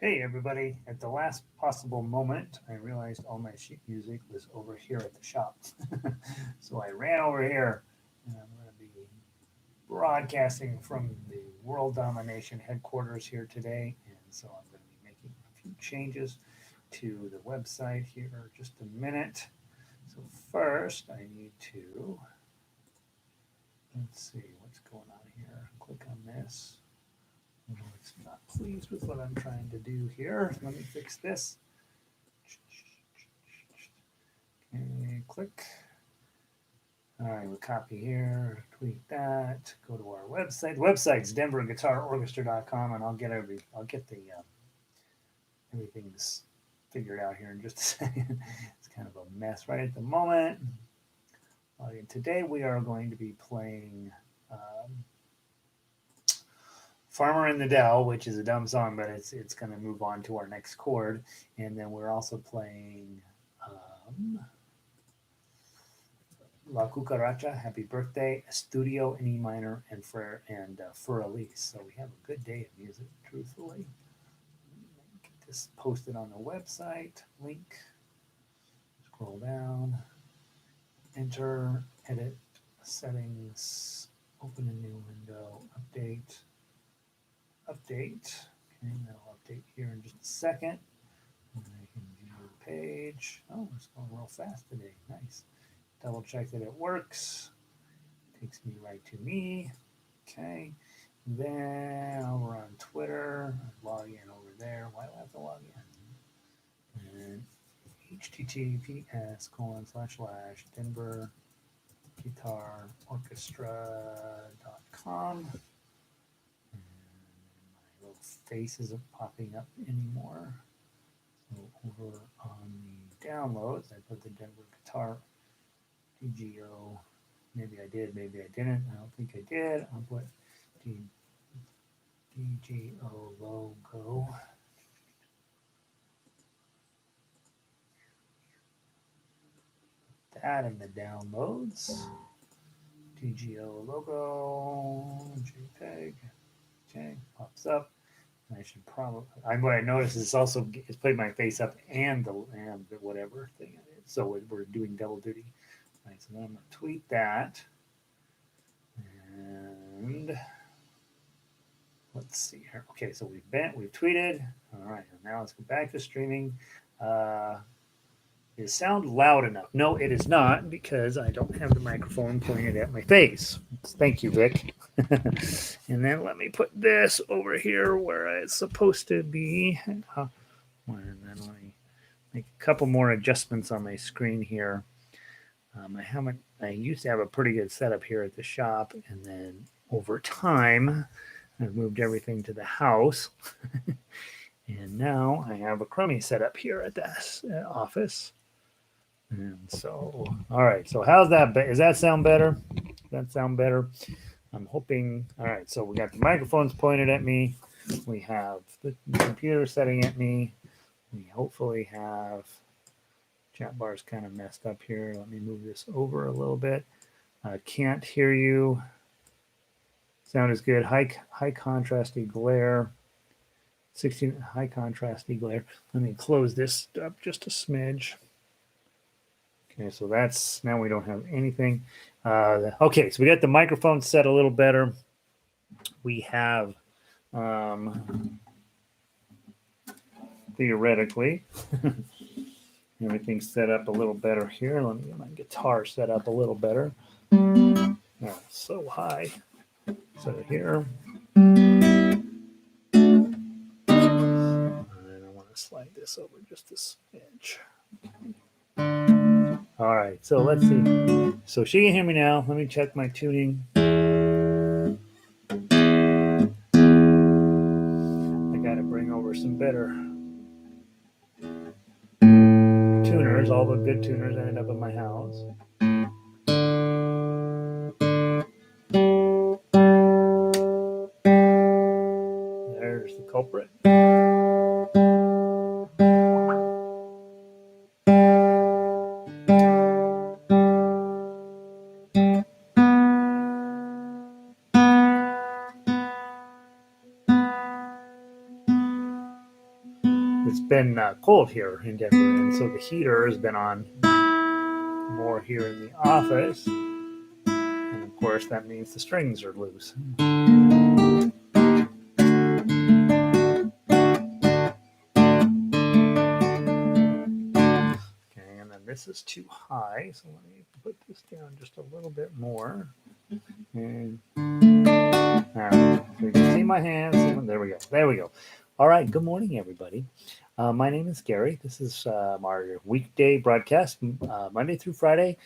Hey everybody, at the last possible moment, I realized all my sheet music was over here at the shop. So I ran over here and I'm going to be broadcasting from the World Domination headquarters here today. And so I'm going to be making a few changes to the website here in just a minute. So first I need to, let's see what's going on here. Click on this. Oh, it's not pleased with what I'm trying to do here. Let me fix this. Okay, click. All right, we'll copy here, tweet that, go to our website. The website's denverguitarorchestra.com, and I'll get the everything's figured out here in just a second. It's kind of a mess right at the moment. Today we are going to be playing Farmer in the Dell, which is a dumb song, but it's going to move on to our next chord, and then we're also playing La Cucaracha, Happy Birthday, Studio in E minor, and for Elise. So we have a good day of music, truthfully. Get this posted on the website. Link. Scroll down. Enter. Edit. Settings. Open a new window. Update. Update. Okay, that'll update here in just a second. And I can view the page. Oh, it's going real fast today. Nice. Double check that it works. Takes me right to me. Okay. Then over on Twitter, log in over there. Why do I have to log in? And https:// Denver Guitar Orchestra.com. And my little face isn't popping up anymore. So over on the downloads, I put the Denver Guitar DGO. Maybe I did, maybe I didn't. I don't think I did. I'll put DGO logo. That in the downloads. DGO logo. JPEG. Okay, pops up. I should probably. What I noticed is it's putting my face up and the whatever thing it is. So we're doing double duty. Right, so then I'm going to tweet that. And let's see here. Okay, so we've tweeted. All right, now let's go back to streaming. Is sound loud enough? No, it is not because I don't have the microphone pointed at my face. Thank you, Vic. And then let me put this over here where it's supposed to be. And then let me make a couple more adjustments on my screen here. I used to have a pretty good setup here at the shop, and then over time, I've moved everything to the house. And now I have a crummy setup here at the office. And so, all right. So how's that? Does that sound better? Does that sound better? I'm hoping. All right. So we got the microphones pointed at me. We have the computer setting at me. We hopefully have chat bar's kind of messed up here. Let me move this over a little bit. Can't hear you. Sound is good. High contrasty glare. 16 high contrasty glare. Let me close this up just a smidge. Okay, so that's now we don't have anything. Okay, so we got the microphone set a little better. We have theoretically everything's set up a little better here. Let me get my guitar set up a little better. Oh, so high. So here. And I want to slide this over just a smidge. All right, so let's see. So she can hear me now. Let me check my tuning. I got to bring over some better tuners. All the good tuners ended up in my house. There's the culprit. it's been cold here in Denver, and so the heater has been on more here in the office. And of course, that means the strings are loose. Okay, and then this is too high, so let me put this down just a little bit more. And so you can see my hands. There we go. There we go. All right. Good morning, everybody. My name is Gary. This is our weekday broadcast, Monday through Friday,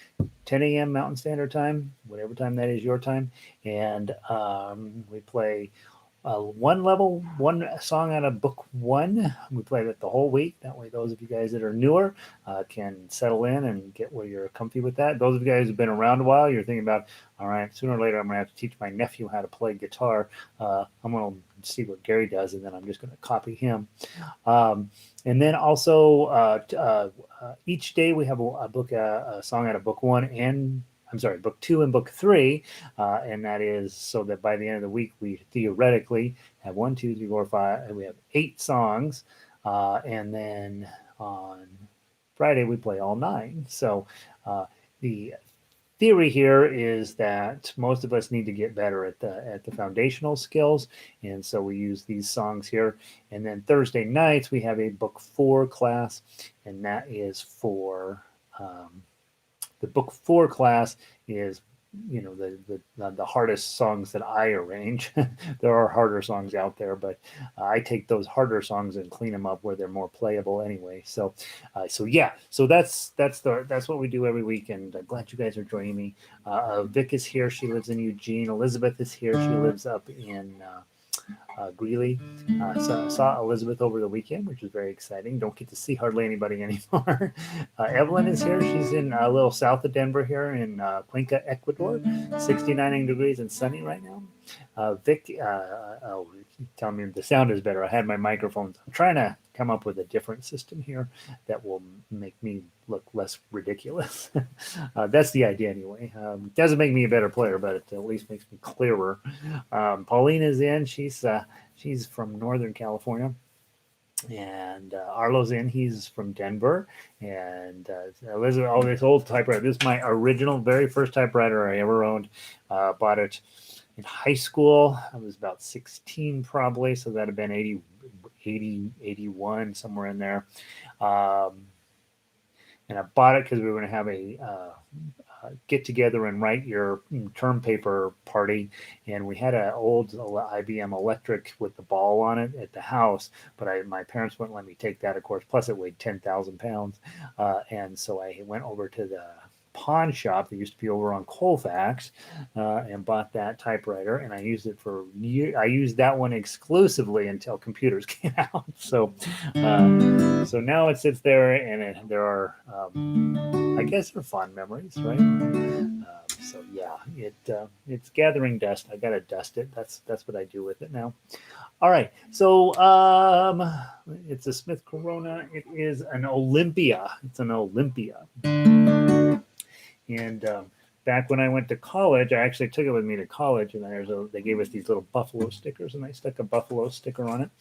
10 a.m. Mountain Standard Time, whatever time that is your time. And we play one song out of book one. We play that the whole week. That way, those of you guys that are newer can settle in and get where you're comfy with that. Those of you guys who've been around a while, you're thinking about, all right, sooner or later, I'm going to have to teach my nephew how to play guitar. I'm going to see what Gary does, and then I'm just going to copy him. And then also, each day we have a song out of book one and book two and book three, and that is so that by the end of the week we theoretically have 1, 2, 3, 4, 5, and we have 8 songs, and then on Friday we play all 9. So the theory here is that most of us need to get better at the foundational skills, and so we use these songs here. And then Thursday nights we have a book 4 class, and that is for the book 4 class is, you know, the hardest songs that I arrange. There are harder songs out there, but I take those harder songs and clean them up where they're more playable anyway. So that's what we do every week, and I'm glad you guys are joining me. Vic is here. She lives in Eugene. Elizabeth is here. She lives up in Greeley. Saw Elizabeth over the weekend, which was very exciting. Don't get to see hardly anybody anymore. Evelyn is here. She's in a little south of Denver here in Cuenca, Ecuador. 69 degrees and sunny right now. Vic, tell me if the sound is better. I had my microphones. I'm trying to come up with a different system here that will make me look less ridiculous. That's the idea anyway. Doesn't make me a better player, but it at least makes me clearer. Pauline is in. She's from Northern California. And Arlo's in. He's from Denver. And Elizabeth, this old typewriter. This is my original, very first typewriter I ever owned. Bought it in high school. I was about 16 probably, so that'd have been 80, 81, somewhere in there. And I bought it because we were going to have a get together and write your term paper party, and we had an old IBM electric with the ball on it at the house, but my parents wouldn't let me take that, of course. Plus, it weighed 10,000 pounds, and so I went over to the pawn shop that used to be over on Colfax, and bought that typewriter, and I used it for years. I used that one exclusively until computers came out. So now it sits there, and there are, I guess, they're fond memories, right? So yeah, it's gathering dust. I gotta dust it. That's what I do with it now. All right, so it's a Smith Corona. It is an Olympia. It's an Olympia. And back when I went to college, I actually took it with me to college, and they gave us these little buffalo stickers, and I stuck a buffalo sticker on it,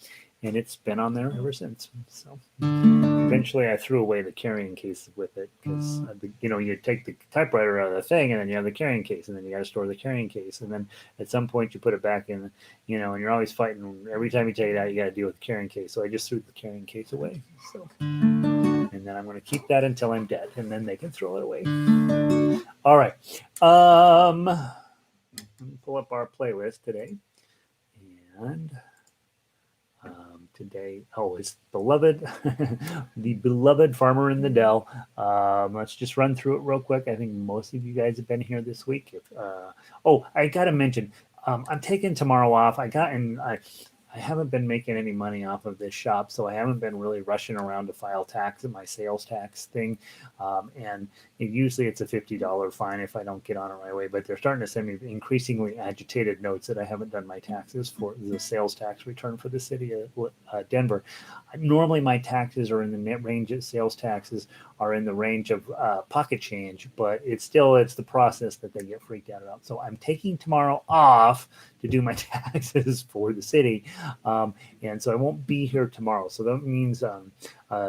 and it's been on there ever since. So eventually I threw away the carrying case with it, because you take the typewriter out of the thing, and then you have the carrying case, and then you got to store the carrying case, and then at some point you put it back in, and you're always fighting. Every time you take it out, you got to deal with the carrying case. So I just threw the carrying case away. So, and then I'm going to keep that until I'm dead, and then they can throw it away. All right. Let me pull up our playlist today. And today, it's beloved, the beloved Farmer in the Dell. Let's just run through it real quick. I think most of you guys have been here this week. I got to mention, I'm taking tomorrow off. I haven't been making any money off of this shop, so I haven't been really rushing around to file tax and my sales tax thing. And usually it's a $50 fine if I don't get on it right away, but they're starting to send me increasingly agitated notes that I haven't done my taxes for the sales tax return for the city of Denver. Normally my taxes are in the net range of sales taxes are in the range of pocket change, but it's the process that they get freaked out about. So I'm taking tomorrow off to do my taxes for the city. And so I won't be here tomorrow. So that means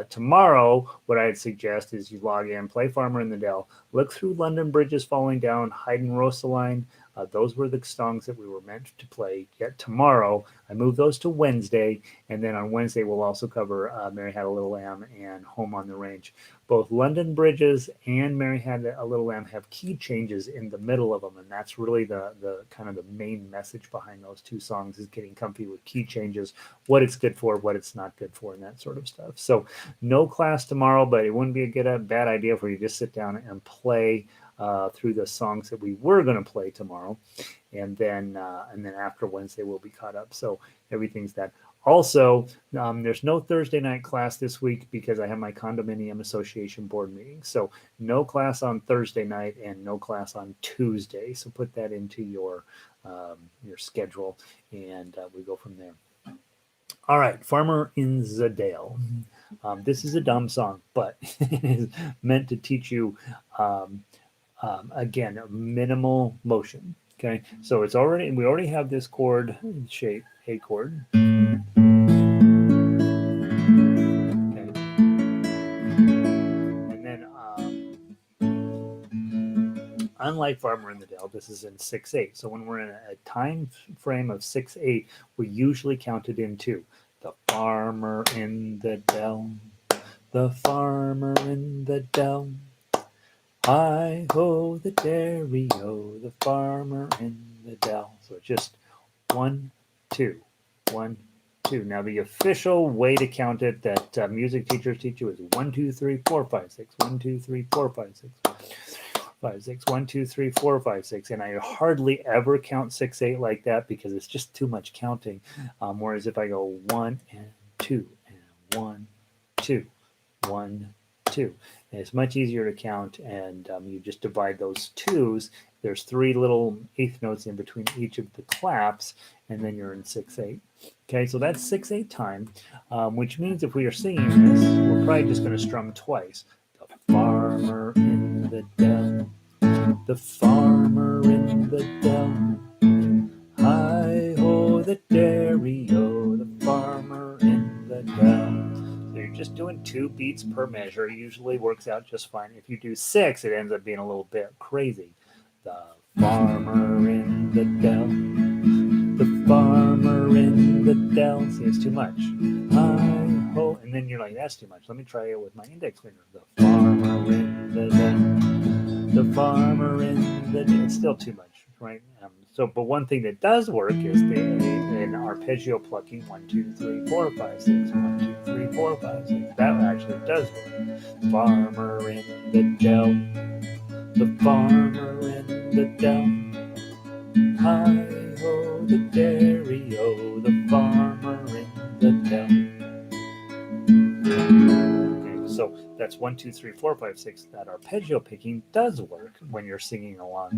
tomorrow, what I'd suggest is you log in, play Farmer in the Dell, look through London Bridges Falling Down, Hyde and Rosaline. Those were the songs that we were meant to play. Yet tomorrow, I moved those to Wednesday, and then on Wednesday we'll also cover Mary Had a Little Lamb and Home on the Range. Both London Bridges and Mary Had a Little Lamb have key changes in the middle of them, and that's really the kind of the main message behind those two songs is getting comfy with key changes, what it's good for, what it's not good for, and that sort of stuff. So no class tomorrow, but it wouldn't be a bad idea for you to just sit down and play through the songs that we were going to play tomorrow, and then after Wednesday we'll be caught up. So everything's that. Also, there's no Thursday night class this week because I have my condominium association board meeting. So no class on Thursday night and no class on Tuesday. So put that into your schedule, and we go from there. All right, Farmer in the Dale. This is a dumb song, but it is meant to teach you, again, minimal motion. Okay, so we already have this chord shape, A chord. Okay. And then, unlike Farmer in the Dell, this is in 6/8. So when we're in a time frame of 6/8, we usually count it in two. The farmer in the dell, the farmer in the dell. Hi ho, the dairy-o, the farmer in the dell. So it's just 1, 2, 1, 2. Now the official way to count it that music teachers teach you is 1, 2, 3, 4, 5, 6. 1, 2, 3, 4, 5, 6. 5, 6. 1, 2, 3, 4, 5, 6. And I hardly ever count 6/8 like that because it's just too much counting. Whereas if I go 1 and 2 and 1, 2, 1, 2. And it's much easier to count, and you just divide those twos. There's 3 little eighth notes in between each of the claps, and then you're in 6/8. Okay, so that's 6/8 time, which means if we are singing this, we're probably just going to strum twice. The farmer in the dell, the farmer in the dell. Hi ho, the dairy-o, the farmer in the dell. So you're just doing 2 beats per measure. Usually works out just fine. If you do 6, it ends up being a little bit crazy. The farmer in the dell, the farmer in the dell. See, it's too much. Hi ho, and then you're like, that's too much. Let me try it with my index finger. The farmer in the dell, the farmer in the dell. It's still too much, right? But one thing that does work is an arpeggio plucking 1, 2, 3, 4, 5, 6. 1, 2, 3, 4, 5, 6. That actually does work. Farmer in the dell, the farmer in the dell. Hi ho, the dairy-o, the farmer in the dell. Okay, so that's 1, 2, 3, 4, 5, 6. That arpeggio picking does work when you're singing along.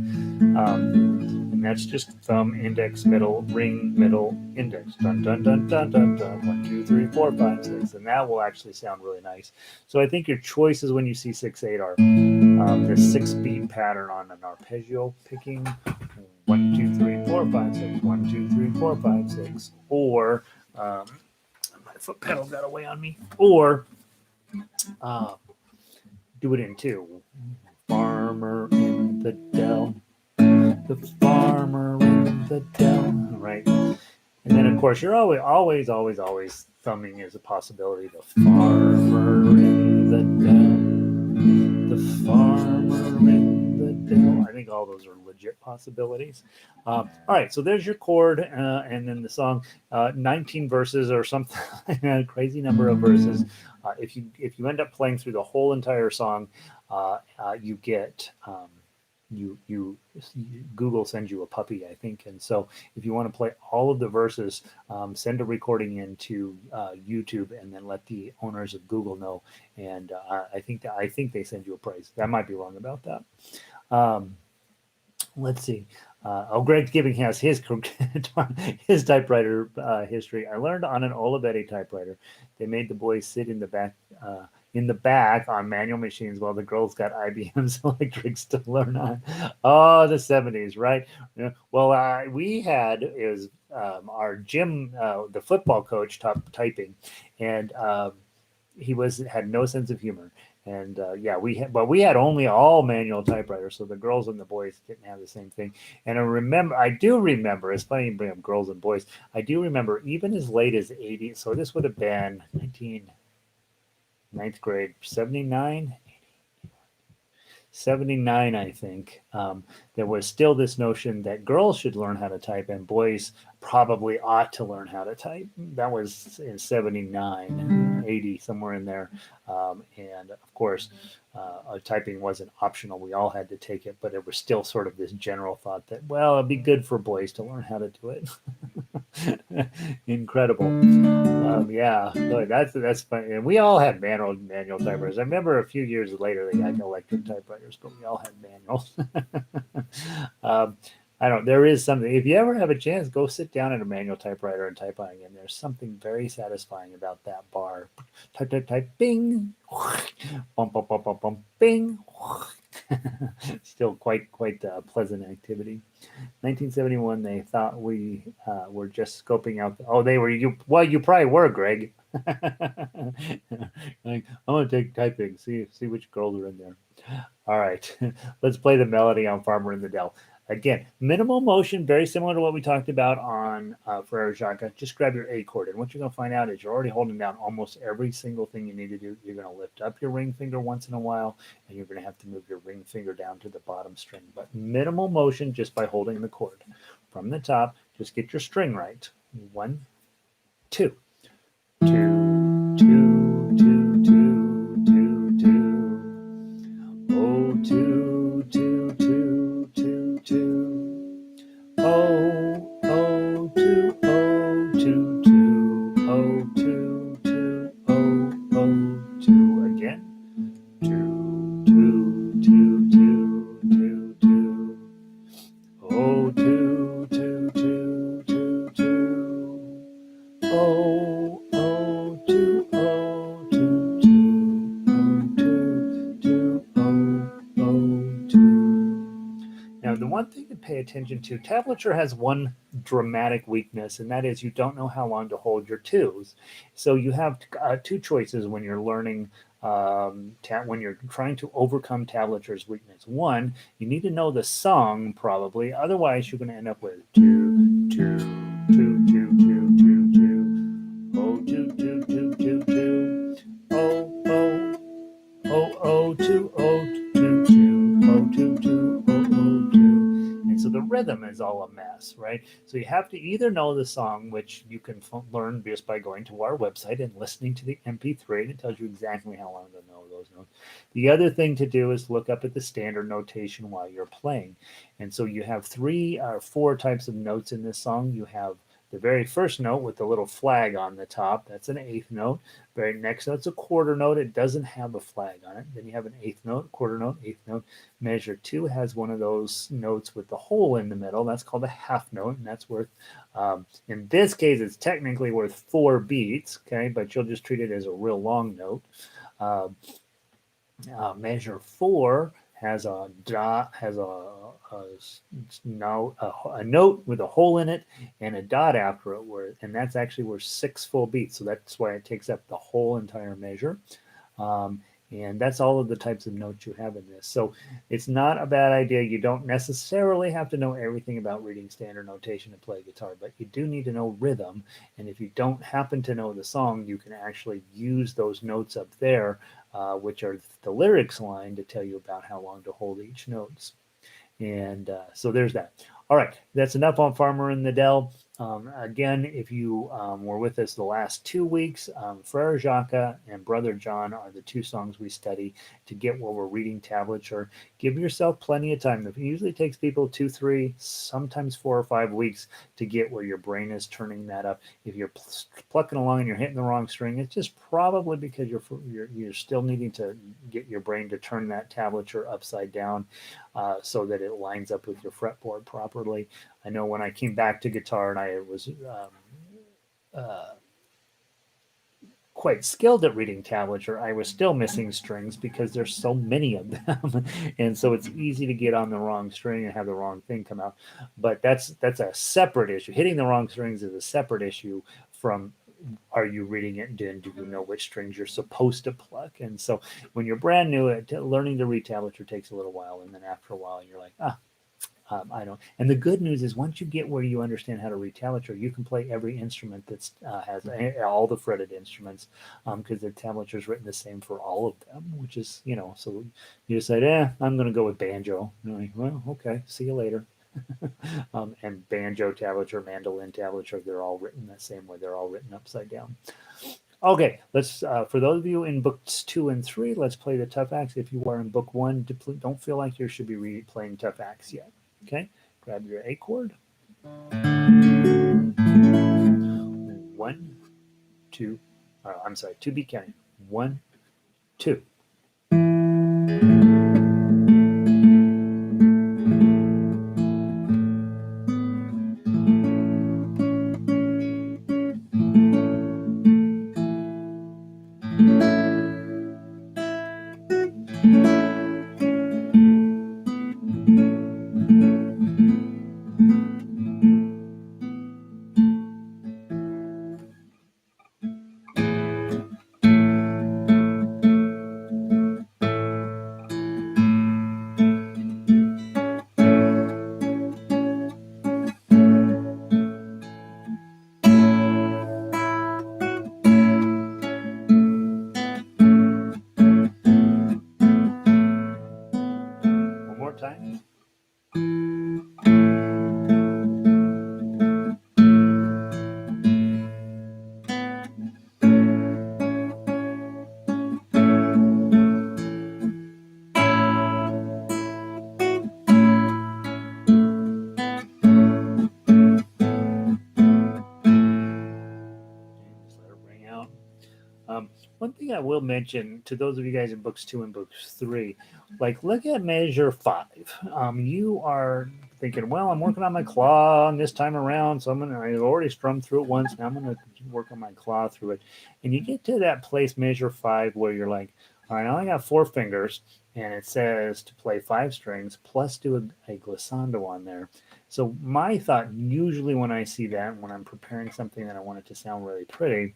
And that's just thumb, index, middle, ring, middle, index. Dun, dun, dun, dun, dun, dun. 1, 2, 3, 4, 5, 6. And that will actually sound really nice. So I think your choices when you see 6/8 are the 6-beat pattern on an arpeggio picking. 1, 2, 3, 4, 5, 6. 1, 2, 3, 4, 5, 6. Or my foot pedal got away on me. Or do it in 2. Farmer in the dell, the farmer in the dell, right? And then of course you're always thumbing is a possibility. The farmer in the dell, the farmer in the dell. I think all those are legit possibilities. All right, so there's your chord, and then the song, 19 verses or something, a crazy number of verses. If you end up playing through the whole entire song, you get Google sends you a puppy, I think, and so if you want to play all of the verses, send a recording into YouTube and then let the owners of Google know. And I think they send you a prize. I might be wrong about that. Let's see. Greg Gibbing has his typewriter history. I learned on an Olivetti typewriter. They made the boys sit in the back in the back on manual machines while the girls got IBM's electrics to learn on. Oh, the 70s, right? Yeah. Well, we had is our gym, the football coach taught typing, and he was had no sense of humor. And yeah, we had only all manual typewriters, so the girls and the boys didn't have the same thing. And I do remember, it's funny you bring up girls and boys. I do remember even as late as 80. So this would have been ninth grade, 79, 79, I think, there was still this notion that girls should learn how to type and boys probably ought to learn how to type. That was in 79, 80, somewhere in there. And of course, typing wasn't optional. We all had to take it, but it was still sort of this general thought that, well, it'd be good for boys to learn how to do it. Incredible. Yeah, so that's funny. And we all had manual typewriters. I remember a few years later they got electric typewriters, but we all had manuals. um, I don't. There is something. If you ever have a chance, go sit down at a manual typewriter and type on again. There's something very satisfying about that bar. Type, type, type. Bing. Bump, bump, bump, bump, bump. Bing. Still quite a pleasant activity. 1971, they thought we were just scoping out. Oh, they were you. Well, you probably were, Greg. Like, I'm gonna take typing. See which girls are in there. All right, let's play the melody on Farmer in the Dell. Again, minimal motion, very similar to what we talked about on Ferrero Jacques. Just grab your A chord, and what you're going to find out is you're already holding down almost every single thing you need to do. You're going to lift up your ring finger once in a while, and you're going to have to move your ring finger down to the bottom string. But minimal motion just by holding the chord. From the top, just get your string right. 1, 2, 2, 2, 2, 2, 2, 2. Oh, 2, 2, 2, 2, 2. Oh, oh, 2, oh, 2, 2. Oh, 2, 2, oh, oh, 2. Again. 2, 2, 2, 2, 2, 2. Oh, 2, 2, 2, 2, 2. Oh, oh, 2, oh, 2, 2. Oh, 2, 2, oh, oh, 2. Now, the one thing to pay attention to, tablature has one dramatic weakness, and that is you don't know how long to hold your twos. So you have two choices when you're learning, when you're trying to overcome tablature's weakness. One, you need to know the song probably, otherwise you're going to end up with 2, 2, 2, 2, 2, 2, 2. Oh, 2, 2, 2, 2, 2. Oh, oh, oh, oh, 2, oh, 2, 2, oh, 2, 2, oh, oh, 2. And so the rhythm is all a mess, right? So you have to either know the song, which you can learn just by going to our website and listening to the MP3, and it tells you exactly how long to know those notes. The other thing to do is look up at the standard notation while you're playing. And so you have 3 or 4 types of notes in this song. You have the very first note with the little flag on the top, that's an eighth note. Very next note's a quarter note. It doesn't have a flag on it. Then you have an eighth note, quarter note, eighth note. Measure 2 has one of those notes with the hole in the middle. That's called a half note, and that's worth, in this case, it's technically worth 4 beats, okay? But you'll just treat it as a real long note. Uh, Measure 4 has a dot, has a note with a hole in it and a dot after it, and that's actually worth 6 full beats. So that's why it takes up the whole entire measure. And that's all of the types of notes you have in this. So it's not a bad idea. You don't necessarily have to know everything about reading standard notation to play guitar, but you do need to know rhythm. And if you don't happen to know the song, you can actually use those notes up there, which are the lyrics line, to tell you about how long to hold each notes. And so there's that. All right, that's enough on Farmer in the Dell. Again, if you were with us the last 2 weeks, Frere Jacques and Brother John are the 2 songs we study to get where we're reading tablature. Give yourself plenty of time. It usually takes people 2, 3, sometimes 4 or 5 weeks to get where your brain is turning that up. If you're plucking along and you're hitting the wrong string, it's just probably because you're still needing to get your brain to turn that tablature upside down so that it lines up with your fretboard properly. I know when I came back to guitar and I was quite skilled at reading tablature, I was still missing strings because there's so many of them. And so it's easy to get on the wrong string and have the wrong thing come out. But that's a separate issue. Hitting the wrong strings is a separate issue from are you reading it, and do you know which strings you're supposed to pluck? And so when you're brand new at learning to read tablature takes a little while, and then after a while you're like, I don't. And the good news is once you get where you understand how to read tablature, you can play every instrument that's has all the fretted instruments because the tablature is written the same for all of them, which is, so you decide, I'm going to go with banjo. And you're like, well, okay, see you later. And banjo tablature, mandolin tablature, they're all written the same way. They're all written upside down. Okay, let's. For those of you in books 2 and 3, let's play the tough acts. If you are in book 1, don't feel like you should be playing tough acts yet. Okay, grab your A chord. 1, 2. I'm sorry, 2 beat counting. 1, 2. One more time. Just let it ring out. One thing I will mention to those of you guys in books 2 and books 3, like look at measure 5. You are thinking, well, I'm working on my claw on this time around, so I've already strummed through it once. Now I'm going to work on my claw through it. And you get to that place, measure 5, where you're like, all right, I only got 4 fingers, and it says to play 5 strings plus do a glissando on there. So my thought usually when I see that, when I'm preparing something that I want it to sound really pretty,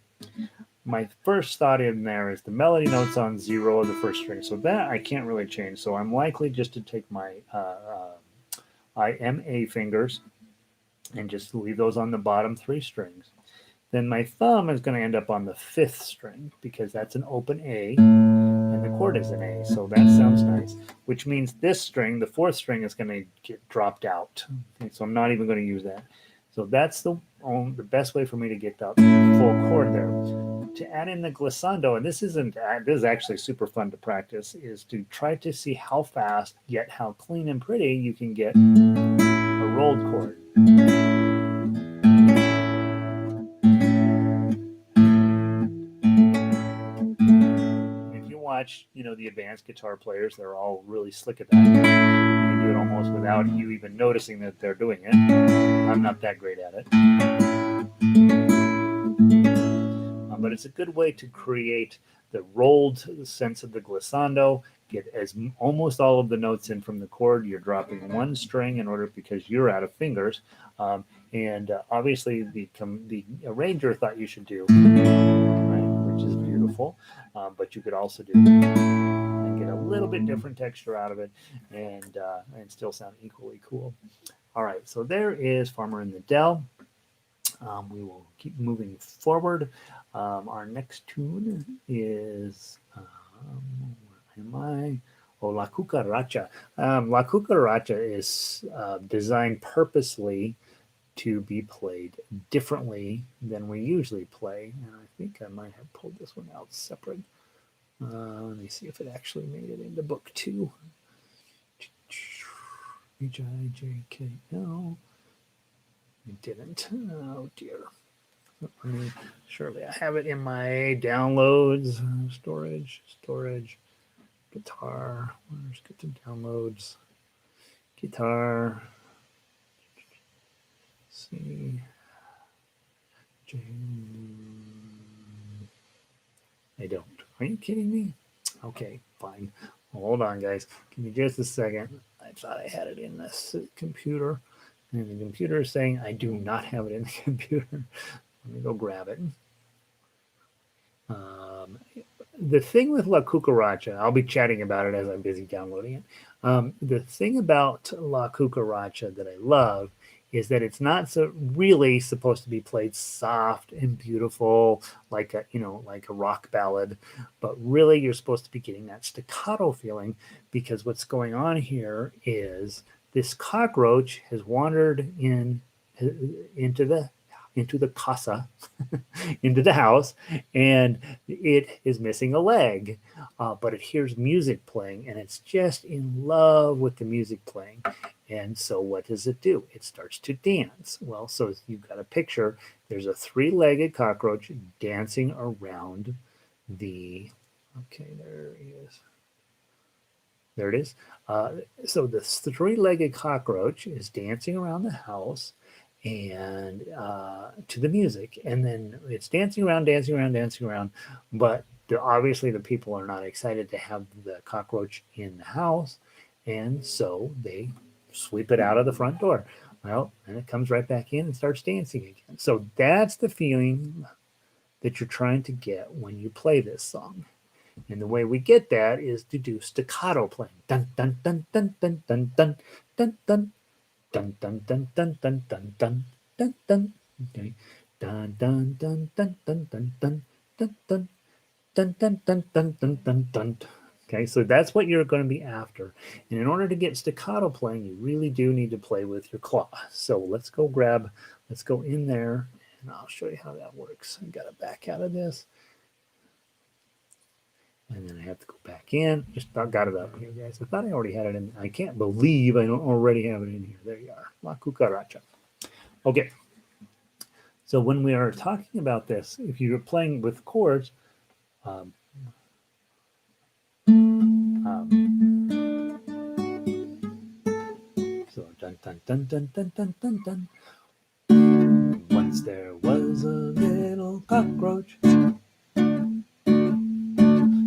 my first thought in there is the melody notes on 0 of the first string. So that I can't really change. So I'm likely just to take my IMA fingers and just leave those on the bottom 3 strings. Then my thumb is going to end up on the 5th string because that's an open A and the chord is an A. So that sounds nice, which means this string, the 4th string, is going to get dropped out. Okay, so I'm not even going to use that. So that's the best way for me to get the full chord there. To add in the glissando, and this is actually super fun to practice, is to try to see how fast yet how clean and pretty you can get a rolled chord. If you watch, the advanced guitar players, they're all really slick at that. You can do it almost without you even noticing that they're doing it. I'm not that great at it. But it's a good way to create the rolled sense of the glissando, get almost all of the notes in from the chord. You're dropping 1 string in order because you're out of fingers. And obviously the arranger thought you should do, right, which is beautiful, but you could also do and get a little bit different texture out of it and still sound equally cool. All right, so there is Farmer in the Dell. We will keep moving forward. Our next tune is, where am I? Oh, La Cucaracha. La Cucaracha is designed purposely to be played differently than we usually play. And I think I might have pulled this one out separate. Let me see if it actually made it into book 2. H-I-J-K-L. It didn't. Oh dear. Surely I have it in my downloads, storage, guitar. Where's get the downloads? Guitar. C. J. I don't. Are you kidding me? Okay, fine. Hold on, guys. Give me just a second. I thought I had it in this computer. And the computer is saying I do not have it in the computer. Let me go grab it. The thing with La Cucaracha, I'll be chatting about it as I'm busy downloading it. The thing about La Cucaracha that I love is that it's not so really supposed to be played soft and beautiful like a rock ballad, but really you're supposed to be getting that staccato feeling, because what's going on here is this cockroach has wandered into the casa, into the house, and it is missing a leg, but it hears music playing, and it's just in love with the music playing. And so what does it do? It starts to dance. Well, so you've got a picture. There's a three-legged cockroach dancing around the, okay, there he is. There it is. So the three-legged cockroach is dancing around the house, and to the music, and then it's dancing around, dancing around, dancing around. But obviously, the people are not excited to have the cockroach in the house, and so they sweep it out of the front door. Well, and it comes right back in and starts dancing again. So that's the feeling that you're trying to get when you play this song. And the way we get that is to do staccato playing. Dun dun dun dun dun dun dun dun dun dun dun dun dun dun dun dun dun dun. Okay. Dun dun dun dun dun dun dun dun dun dun dun dun dun dun dun dun. Okay, so that's what you're going to be after. And in order to get staccato playing, you really do need to play with your claw. So let's go in there, and I'll show you how that works. I got to back out of this. And then I have to go back in. Just about got it up here, guys. I thought I already had it in. I can't believe I don't already have it in here. There you are. La Cucaracha. Okay. So when we are talking about this, if you're playing with chords, so dun dun dun dun dun dun dun dun. Once there was a little cockroach.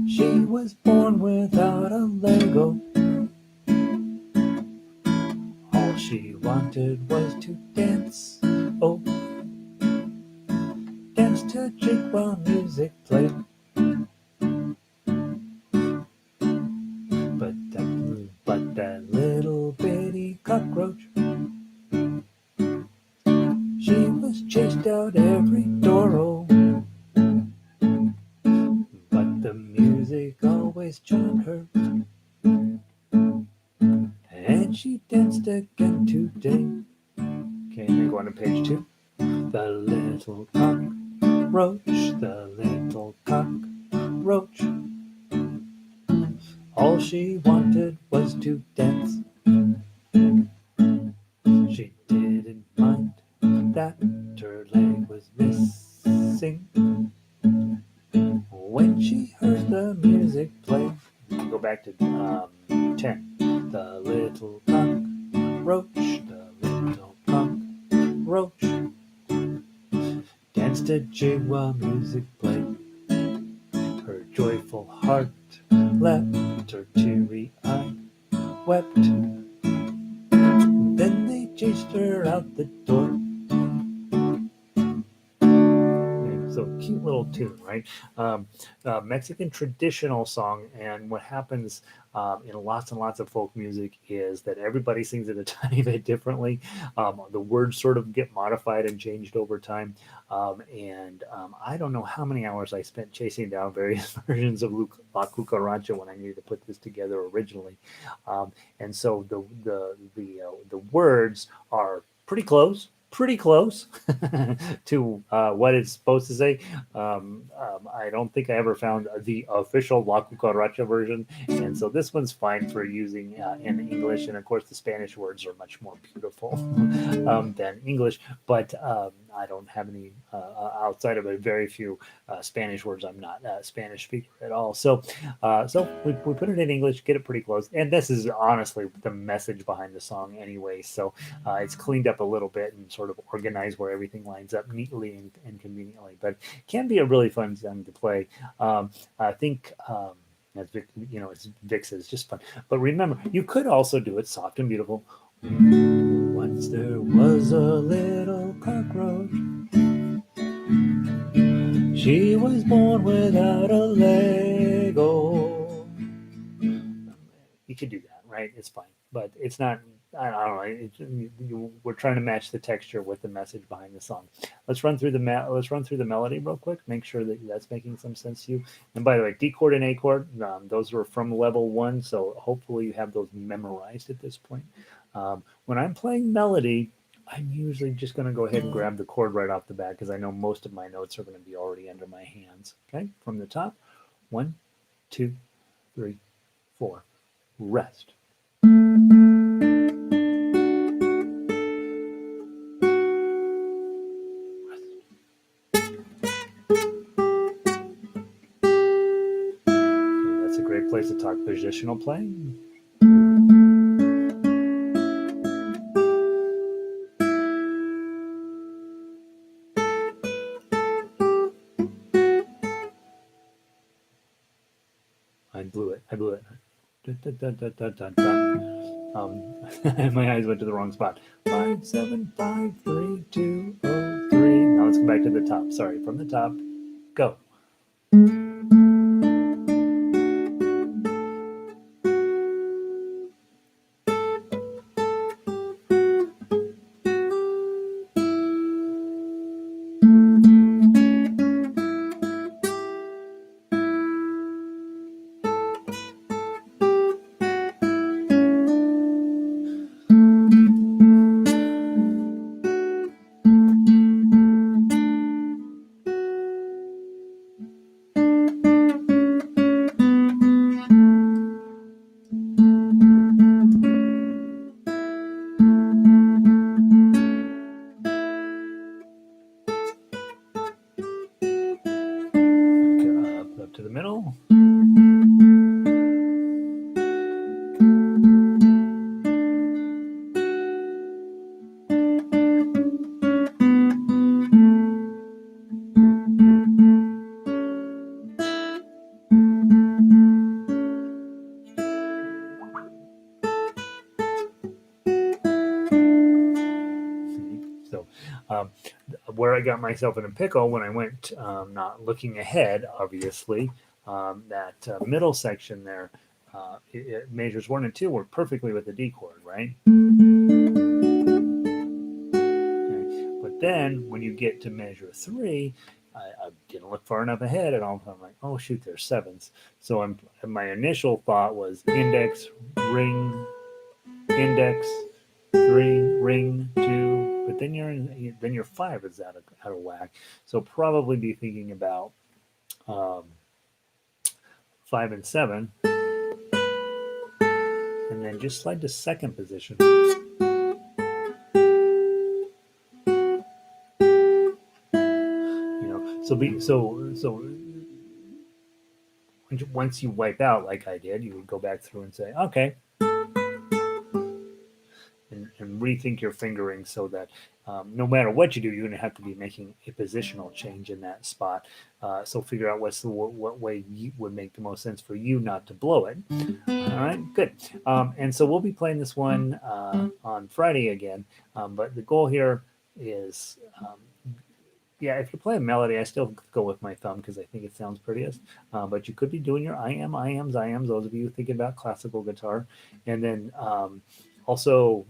She was born without a Lego. All she wanted was to dance. Oh, dance to jig while music played. But that little bitty cockroach, she was chased out every door. Oh, but the music always charmed her, and she danced again today. Okay, then go on to page 2. The little cockroach, the little cockroach, all she wanted was to dance. She didn't mind that her leg was missing when she heard the music play. Go back to 10. The little cockroach, the little cockroach, danced a jig while music played. Her joyful heart leapt, her teary eye wept. Then they chased her out the door. So cute little tune, right? Mexican traditional song, and what happens in lots and lots of folk music is that everybody sings it a tiny bit differently. The words sort of get modified and changed over time. I don't know how many hours I spent chasing down various versions of La Cucaracha when I needed to put this together originally. And so the words are pretty close to what it's supposed to say. I don't think I ever found the official La Cucaracha version, and so this one's fine for using in English. And of course, the Spanish words are much more beautiful than English. But I don't have any outside of a very few Spanish words. I'm not a Spanish speaker at all. So we put it in English, get it pretty close. And this is honestly the message behind the song anyway. So it's cleaned up a little bit and sort of organized where everything lines up neatly and conveniently. But it can be a really fun song to play. I think. As Vic, as Vic says, just fun. But remember, you could also do it soft and beautiful. Once there was a little cockroach. She was born without a leg. Oh, you could do that, right? It's fine, but it's not. I don't know. We're trying to match the texture with the message behind the song. Let's run through the melody real quick. Make sure that that's making some sense to you. And by the way, D chord and A chord, those were from level 1, so hopefully you have those memorized at this point. When I'm playing melody, I'm usually just going to go ahead and grab the chord right off the bat because I know most of my notes are going to be already under my hands. Okay, from the top, 1, 2, 3, 4. Rest. That's a great place to talk positional playing. I blew it. My eyes went to the wrong spot. 5, 7, 5, 3, 2, 0, 3. Now let's go back to the top. Sorry, from the top. Go. Up to the middle. So where I got myself in a pickle when I went not looking ahead, obviously, that middle section there, measures 1 and 2 work perfectly with the D chord, right? Okay. But then when you get to measure 3, I didn't look far enough ahead, and all of a sudden I'm like, oh shoot, there's 7s. So my initial thought was index, ring, index, 3, ring, 2, but then your 5 is out of whack. So probably be thinking about 5 and 7, and then just slide to second position. So once you wipe out like I did, you would go back through and say, okay, and rethink your fingering so that no matter what you do, you're going to have to be making a positional change in that spot. So figure out what way would make the most sense for you not to blow it. All right, good. And so we'll be playing this one on Friday again. But the goal here is, if you play a melody, I still go with my thumb because I think it sounds prettiest. But you could be doing your iams, those of you thinking about classical guitar. And then also,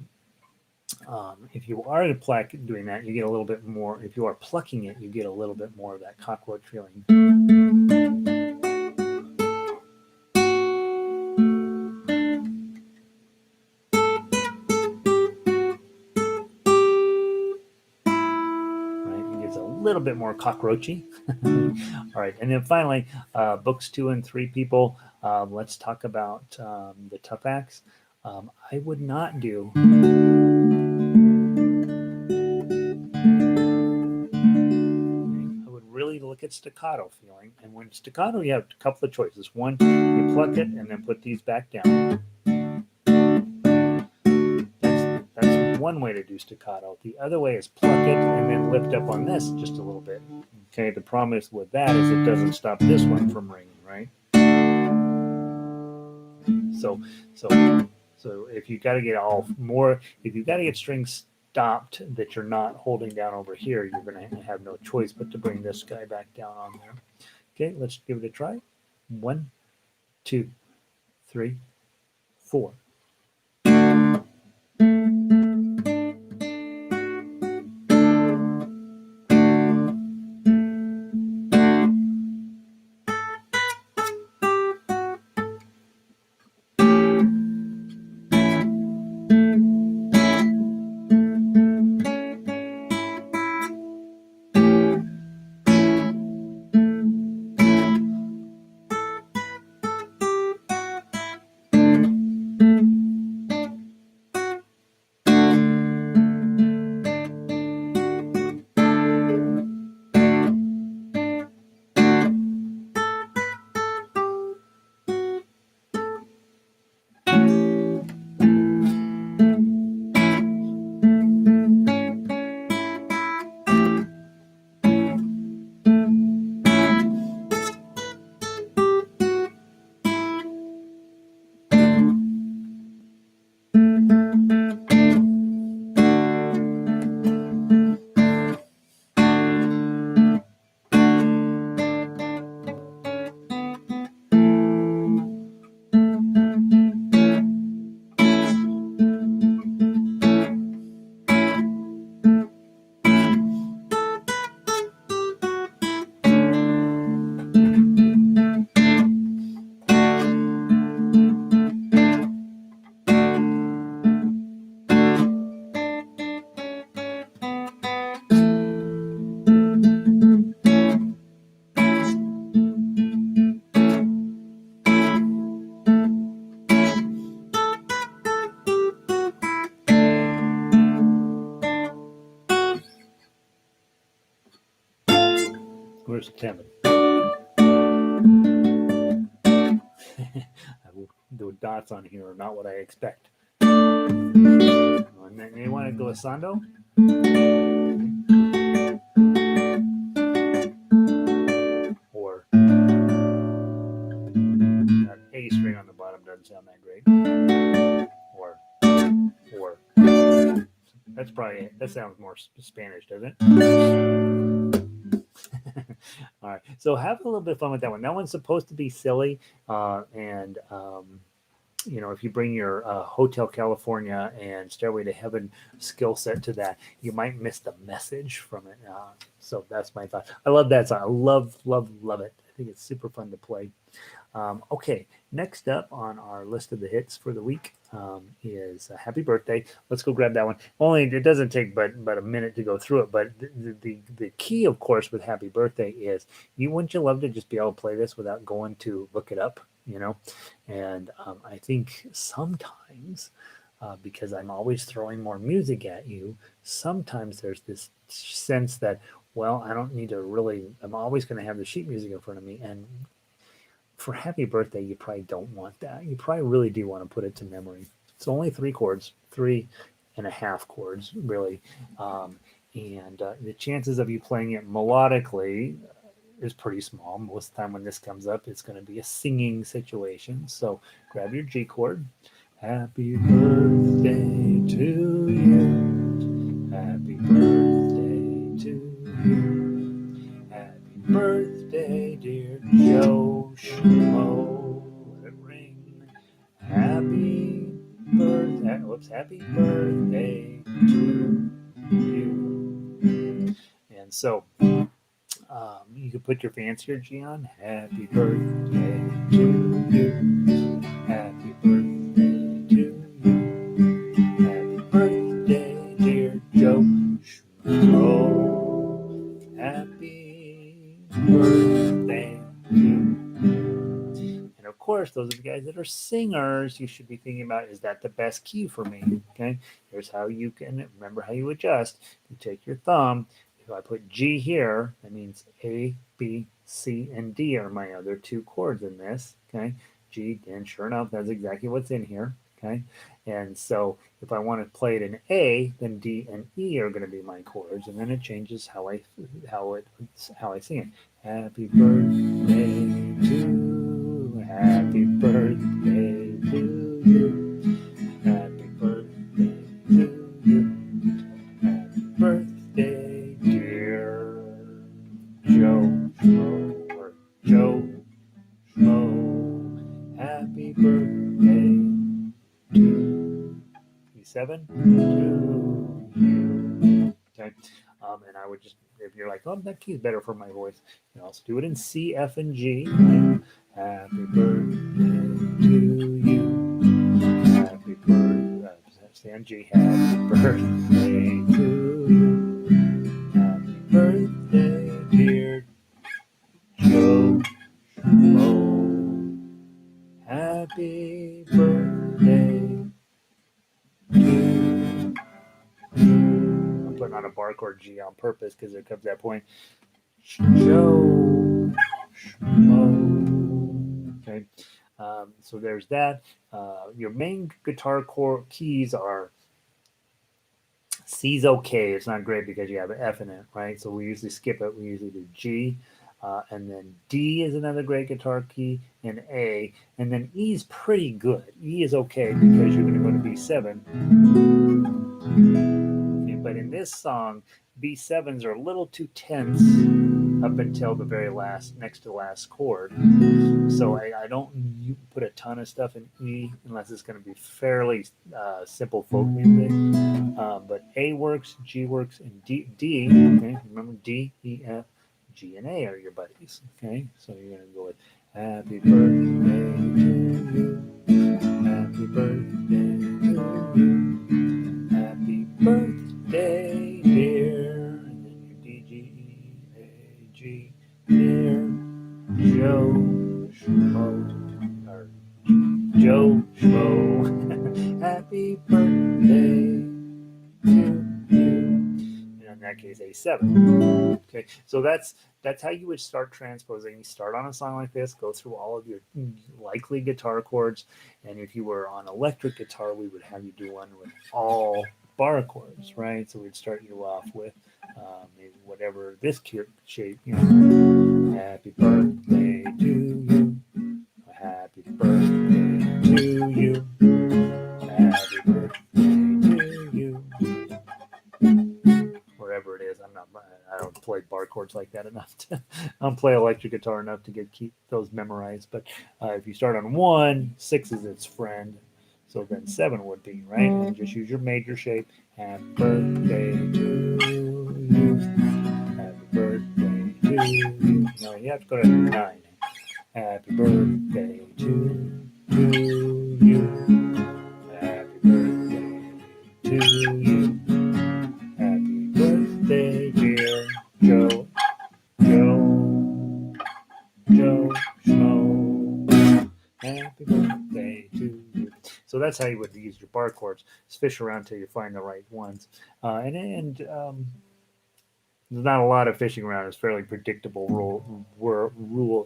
if you are doing that, you get a little bit more. If you are plucking it, you get a little bit more of that cockroach feeling. Right, it gets a little bit more cockroachy. All right, and then finally, books 2 and 3 people. Let's talk about the tough acts. I would not do look at staccato feeling. And when staccato, you have a couple of choices. One, you pluck it and then put these back down. That's one way to do staccato. The other way is pluck it and then lift up on this just a little bit. Okay, the problem is with that is it doesn't stop this one from ringing, right? So if you got to get if you got to get strings stopped that you're not holding down over here, you're going to have no choice but to bring this guy back down on there. Okay, let's give it a try. 1, 2, 3, 4. Where's the 10? The dots on here are not what I expect. And then you want a glissando? Or that A string on the bottom doesn't sound that great. Or that's probably it. That sounds more Spanish, doesn't it? All right, so have a little bit of fun with that one. That one's supposed to be silly, and if you bring your Hotel California and Stairway to Heaven skill set to that, you might miss the message from it. So that's my thought. I love that song. I love it. I think it's super fun to play. Okay, next up on our list of the hits for the week is Happy Birthday. Let's go grab that one. Only it doesn't take but a minute to go through it, but the key, of course, with Happy Birthday is wouldn't you love to just be able to play this without going to look it up, And I think sometimes, because I'm always throwing more music at you, sometimes there's this sense that, well, I don't need to really, I'm always going to have the sheet music in front of me. And for Happy Birthday, you probably don't want that. You probably really do want to put it to memory. It's only 3 chords, 3.5 chords, really. And the chances of you playing it melodically is pretty small. Most of the time when this comes up, it's going to be a singing situation. So grab your G chord. Happy birthday to you. Happy birthday to you. Happy birthday, dear Joe Schmo. Let it ring. Happy birthday to you. And so you can put your fancier G on. Happy birthday to you. Happy birthday to you. Happy birthday, dear Joe Schmo. Happy birthday to you. And of course, those of you guys that are singers, you should be thinking about, is that the best key for me? Okay, here's how you can remember how you adjust. You take your thumb. If I put G here, that means A, B, C, and D are my other two chords in this. Okay, G, and sure enough, that's exactly what's in here. Okay, and so if I want to play it in A, then D and E are going to be my chords, and then it changes how I sing it. Happy birthday to, happy birthday to you, happy birthday to you, happy birthday, dear Joe Schmo, or Joe Schmo, happy birthday to E7 to you. Okay, and I would just, if you're like, oh, that key is better for my voice, you can also do it in C, F, and G. Right? Happy birthday to you. Happy birthday. Stay on G. Happy birthday to you. Happy birthday, dear Joe Schmo. Happy birthday to you. I'm putting on a bar chord G on purpose because there comes that point. Joe Schmo. Okay, so there's that. Your main guitar keys are C's okay. It's not great because you have an F in it, right? So we usually skip it. We usually do G. And then D is another great guitar key, and A. And then E is pretty good. E is okay because you're going to go to B7. Okay, but in this song, B7s are a little too tense up until the very last, next to the last chord. So I don't put a ton of stuff in E unless it's going to be fairly simple folk music. But A works, G works, and D. Okay, remember D, E, F, G, and A are your buddies. Okay, so you're going to go with Happy birthday to you, Happy birthday to you, Happy birthday, dear, and then your D, G, E, A, G, dear Joe Schmo, or Joe Schmo, happy birthday to you. And in that case, A7. Okay, so that's how you would start transposing. You start on a song like this, go through all of your likely guitar chords, and if you were on electric guitar, we would have you do one with all bar chords, right? So we'd start you off with maybe whatever this shape, you know, happy birthday to you, happy birthday to you, happy birthday to you. Wherever it is, I don't play bar chords like that enough. I don't play electric guitar enough to keep those memorized. But if you start on 1, 6 is its friend. So then 7 would be, right? And just use your major shape. Happy birthday to you. Happy birthday to you. No, you have to go to 9. Happy birthday to you. Happy birthday to you. Happy birthday, dear Joe Schmo. Happy birthday to you. So that's how you would use your bar chords. Just fish around till you find the right ones. There's not a lot of fishing around. It's fairly predictable rule.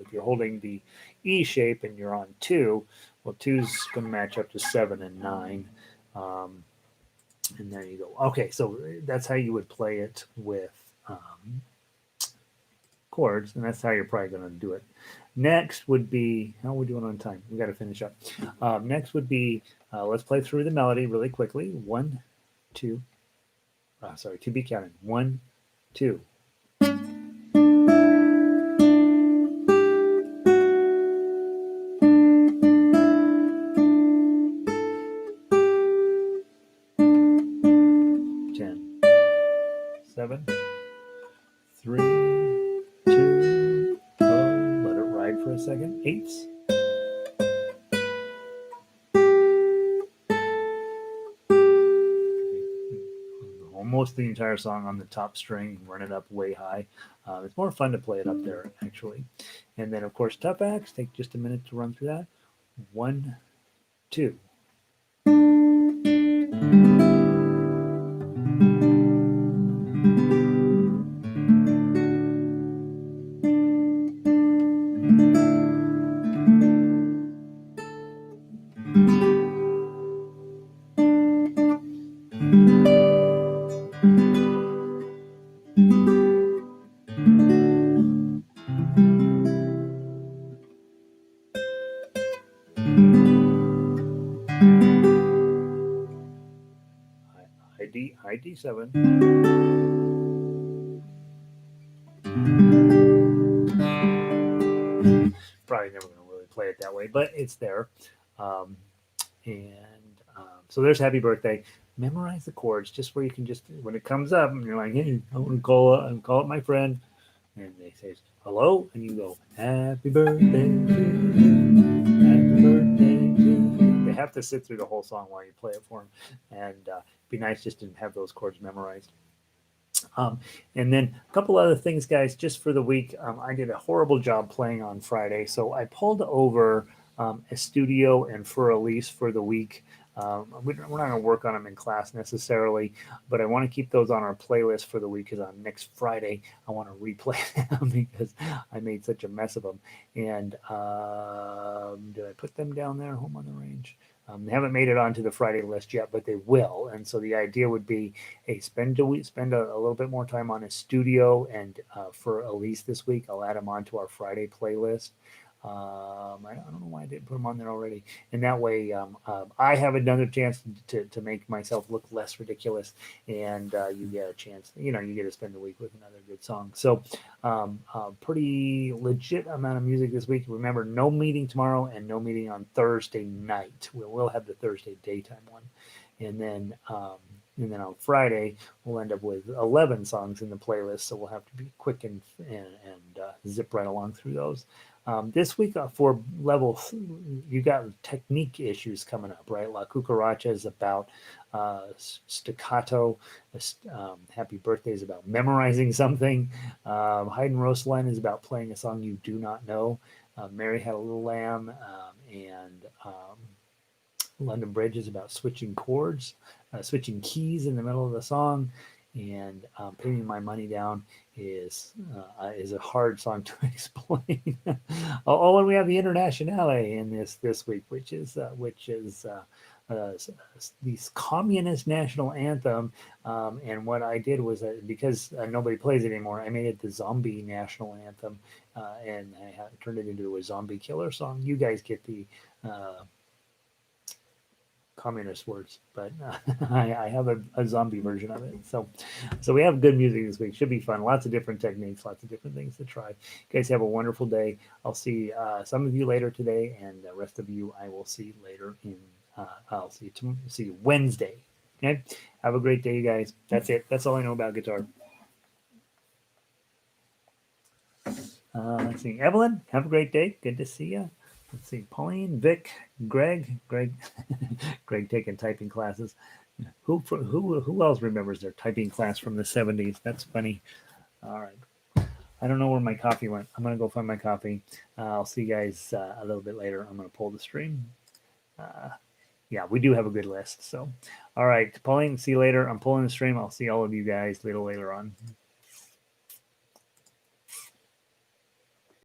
If you're holding the E shape and you're on 2, well, 2's going to match up to 7 and 9. And there you go. Okay, so that's how you would play it with chords, and that's how you're probably going to do it. Next would be, how are we doing on time? We got to finish up. Next would be, let's play through the melody really quickly. 1, 2, to be counted. 1, 2. 10, 7, 3, 2, go. Let it ride for a second. 8s. Almost the entire song on the top string, run it up way high. It's more fun to play it up there, actually. And then, of course, tough acts. Take just a minute to run through that. 1, 2. ID7. Probably never going to really play it that way, but it's there. Um, and so there's happy birthday. Memorize the chords just where you can just, when it comes up and you're like, hey, I want to call up my friend. And they say, hello. And you go, happy birthday to you. Happy birthday to you. They have to sit through the whole song while you play it for them. And it'd be nice just to have those chords memorized. And then a couple other things, guys, just for the week. I did a horrible job playing on Friday, so I pulled over a studio and for Elise for the week. We're not going to work on them in class necessarily, but I want to keep those on our playlist for the week because on next Friday I want to replay them because I made such a mess of them. And did I put them down there? Home on the Range. They haven't made it onto the Friday list yet, but they will. And so the idea would be, hey, spend a little bit more time on a studio, and for Elise this week, I'll add them onto our Friday playlist. I don't know why I didn't put them on there already. And that way, I have another chance to make myself look less ridiculous, and you get a chance. You get to spend the week with another good song. So, pretty legit amount of music this week. Remember, no meeting tomorrow and no meeting on Thursday night. We'll have the Thursday daytime one, and then. On Friday, we'll end up with 11 songs in the playlist, so we'll have to be quick and zip right along through those. This week for level, you got technique issues coming up, right? La Cucaracha is about staccato. Happy Birthday is about memorizing something. Hide and Rosaline is about playing a song you do not know. Mary Had a Little Lamb, and London Bridge is about switching chords, switching keys in the middle of the song, and Paying My Money Down is a hard song to explain. Oh, and we have the Internationale in this week, which is the communist national anthem. And what I did was because nobody plays it anymore, I made it the zombie national anthem, and I turned it into a zombie killer song. You guys get the communist words, but I have a zombie version of it. So we have good music this week. Should be fun. Lots of different techniques, lots of different things to try. You guys have a wonderful day. I'll see some of you later today, and the rest of you I will see later in. I'll see you Wednesday. Okay. Have a great day, you guys. That's it. That's all I know about guitar. Let's see. Evelyn, have a great day. Good to see you. Let's see. Pauline, Vic, Greg, Greg taking typing classes. Who else remembers their typing class from the 70s? That's funny. All right. I don't know where my coffee went. I'm gonna go find my coffee. I'll see you guys a little bit later. I'm gonna pull the stream. Yeah, we do have a good list. So, all right, Pauline. See you later. I'm pulling the stream. I'll see all of you guys a little later on.